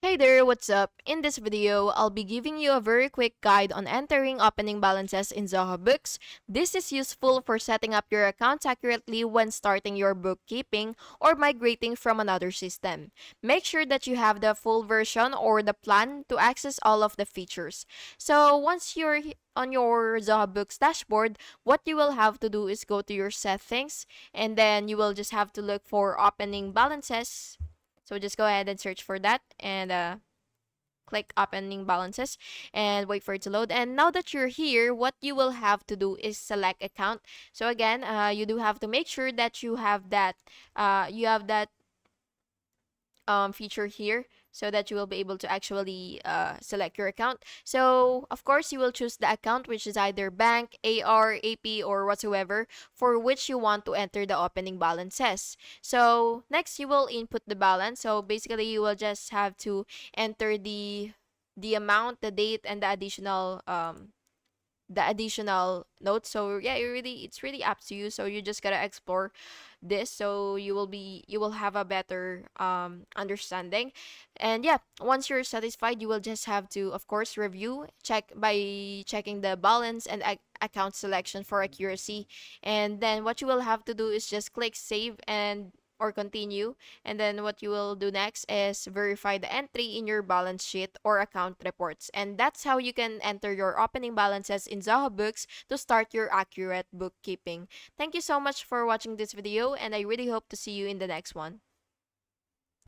Hey there, what's up? In this video, I'll be giving you a very quick guide on entering opening balances in Zoho Books. This is useful for setting up your accounts accurately when starting your bookkeeping or migrating from another system. Make sure that you have the full version or the plan to access all of the features. So once you're on your Zoho Books dashboard, what you will have to do is go to your settings and then you will just have to look for opening balances. So just go ahead and search for that and click opening balances and wait for it to load. And now that you're here, what you will have to do is select account. So again, you do have to make sure that you have that feature here so that you will be able to actually select your account. So of course you will choose the account which is either bank, AR, AP, or whatsoever for which you want to enter the opening balances. So next you will input the balance. So basically you will just have to enter the amount, the date, and the additional notes. So yeah, it's really up to you. So you just gotta explore this so you will have a better understanding. And yeah, once you're satisfied, you will just have to of course review, check by checking the balance and account selection for accuracy. And then what you will have to do is just click save and or continue, and then what you will do next is verify the entry in your balance sheet or account reports. And that's how you can enter your opening balances in Zoho Books to start your accurate bookkeeping. Thank you so much for watching this video, and I really hope to see you in the next one.